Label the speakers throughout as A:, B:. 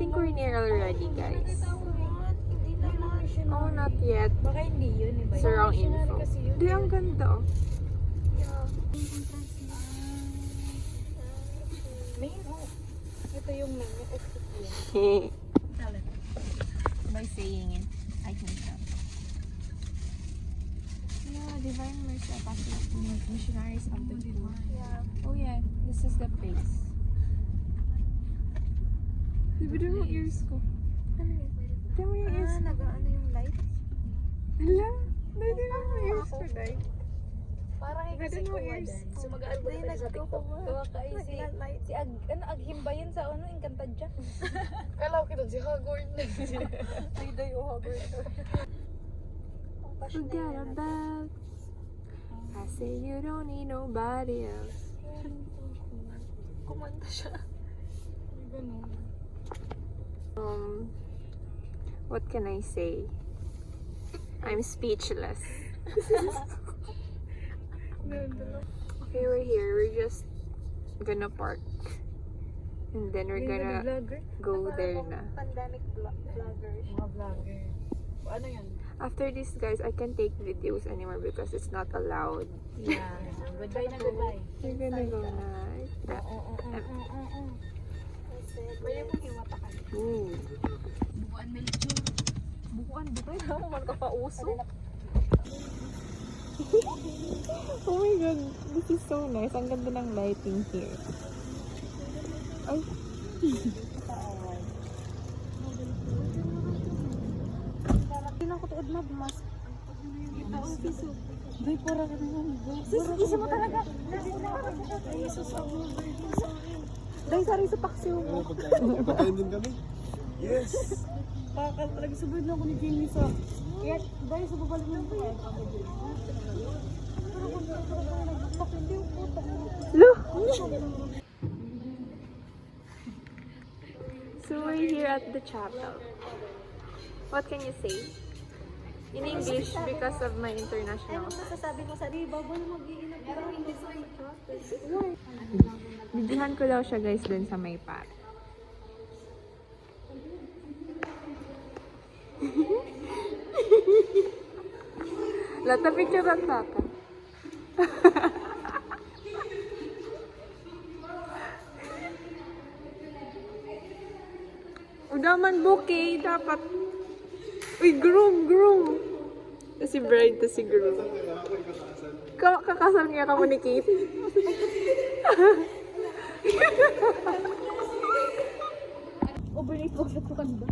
A: think we're near already, guys.
B: Hindi naman.
A: Oh, not yet.
B: Baka hindi yun. Iba
A: It's the wrong info. Hindi, ang ganda oh.
B: Main, oh. Ito yung main. Yung exit yun.
A: By saying it, I can tell. Yeah, Divine Mercy Apostolic Missionaries of the Poor.
B: Yeah.
A: Oh yeah, this is the place. Diba mo ears ko?
B: Ano yun?
A: Diba mo yung ears?
B: Nag-ano yung light?
A: Hala? Diba mo ears ko, Day?
B: Parang
A: Ganda
B: kasi
A: mo
B: kuha
A: ears.
B: din. Sumagaan ba tayo sa TikTok? Gawa ka eh, si Aghim ba yun sa ano, Encantadia? Kala ko kita si Hagorn. Ay, dayo Hagorn.
A: Forget about. I say you don't need nobody else.
B: Kumanta siya. Ganun.
A: What can I say? I'm speechless. Okay, we're here. We're just gonna park. And then we're gonna go there na.
B: Pandemic vloggers. Mga vlogger. Ano yun?
A: After this, guys, I can't take videos anymore because it's not allowed.
B: Yeah. Goodbye na goodbye.
A: We're gonna go na.
B: Pwede kong hiwata ka.
A: Ooh.
B: Bukuan melchor. Bukuan na man ka pa uso.
A: Oh my god, this is so nice. Ang ganda ng lighting here. Ay.
B: Pinang ko tuod na bumas. Day para ka naman. Sis, isa mo talaga. Jesus, ako.
A: Dahil sari sa paksiw mo.
C: Pagkain din kami. Yes!
B: Kakal talaga sabay na ako ni Jamie sa... Kaya dahil sa babalik ng buhay.
A: Look! So we're here at the chapel. What can you say? In English because of my international.
B: Anong masasabi mo sa di? Bago na mag-iinap. Pero hindi sa
A: Bidihan ko daw siya guys dun sa may par. Lata picture ba kaka? Udaman bouquet dapat. Uy, groom. Si bride to si groom. Kakasal niya ka mo ni Kate.
B: Overnight walk sa tukang ba?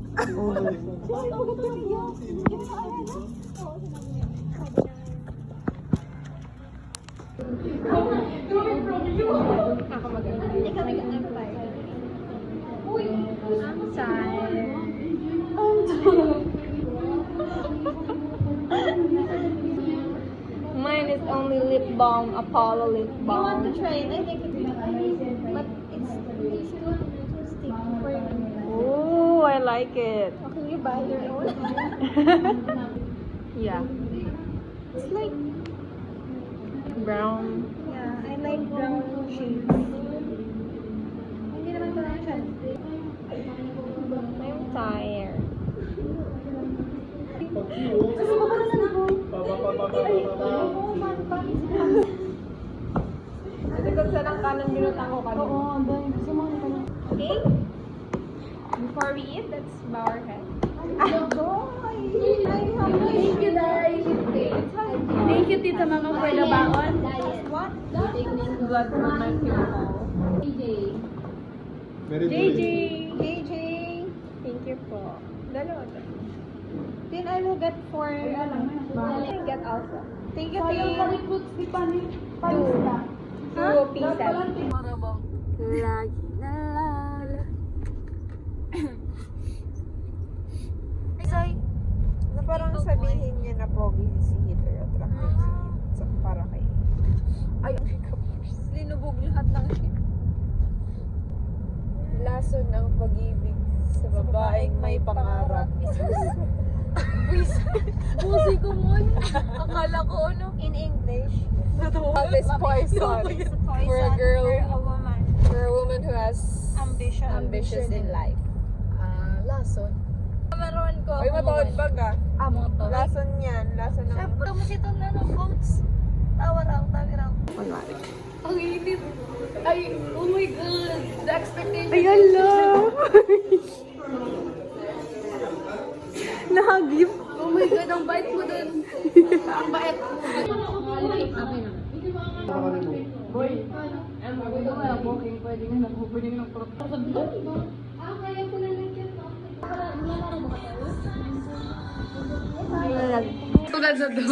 A: Mine is only lip balm, Apollo lip balm.
B: You want to try it? I think it's amazing. But it's too sticky for you.
A: Oh, I like it.
B: Can you buy your own?
A: Yeah.
B: It's like,
A: Brown.
B: yeah, I like brown shades. Hindi naman ko lang siya.
A: I'm tired.
B: Kasi baka na nag-boy.
A: Ito kung saan ang kanan binutang ko kanina.
B: Oo, dahil gusto mo ka na.
A: Okay? Before we eat, let's bow our head.
B: Thank you, Day. Thank you, Tita Mama, for the baon.
A: What? Blood from my pimple. JJ! JJ! Thank you po. Dalawa to. Then I will get 4. I get also. Thank you, Ting. 2 pieces. Lagi na lala.
B: Soy,
D: Na parang sabihin niya na pogi si Hitler, attractive si Hitler. So, para kay...
B: ay, linubog lahat ng shit.
D: Lason ng pag-ibig sa babaeng may pangarap.
B: Busi ko mo. Akala ko ano.
D: In English,
B: Love
D: is poison for a girl,
B: For a woman.
D: for a woman who has
B: Ambition.
D: ambitious in life.
B: lason. Meron ko.
D: Ay, matawad bag ah.
B: Mga to.
D: Lason yan. Lason ng...
B: Siyempre, mo siya na ng coats. Tawa raw.
A: Kunwari.
B: Ang init. Ay, oh my God. The expectation.
A: Ay, ala! Nakagip.
B: Oh my God, ang bait mo dun. Ang bait. Tulad sa do.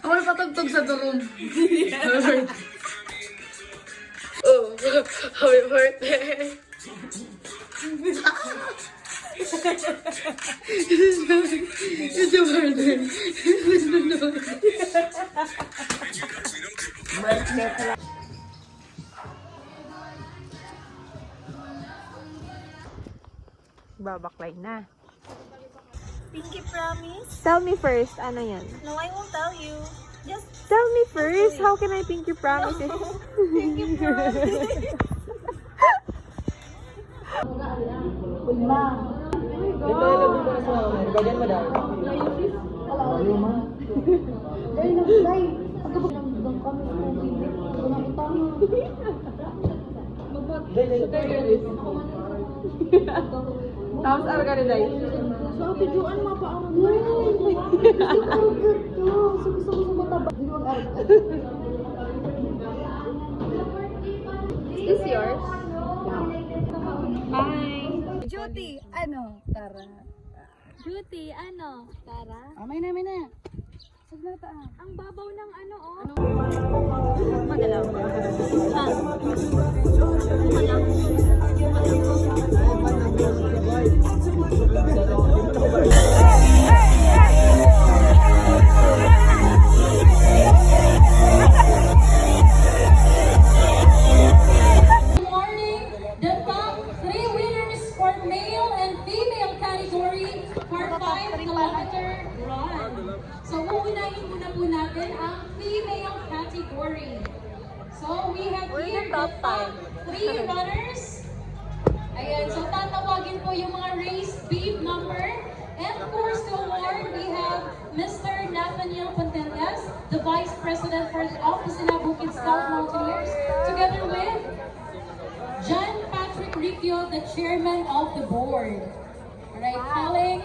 B: Ako patugtog sa room. Oh, happy birthday. It's your birthday.
A: Babaklay na.
B: Pinky promise?
A: Tell me first, ano yan?
B: No, I won't tell you. Just
A: Tell me first, how can I pinky promise it?
B: pinky promise.
A: Tapos ano ka rin dahil? Is this yours? Bye!
B: Duty, ano? Tara. Duty, ano? Tara. Amay na. Sagnata. Ang babaw ng ano, oh.
A: Magalaw.
E: Morning, the top 3 winners for male and female category for 5-kilometer run. So, uunahin muna po natin ang female category. So, we have here the top 3 runners. Ayan, so tatawagin po yung mga race beef number. And of course, to award, we have Mr. Nathaniel Pantellas, the Vice President for the Office in Bukid Scout Mountaineers, together with John Patrick Riccio, the Chairman of the Board. Alright, calling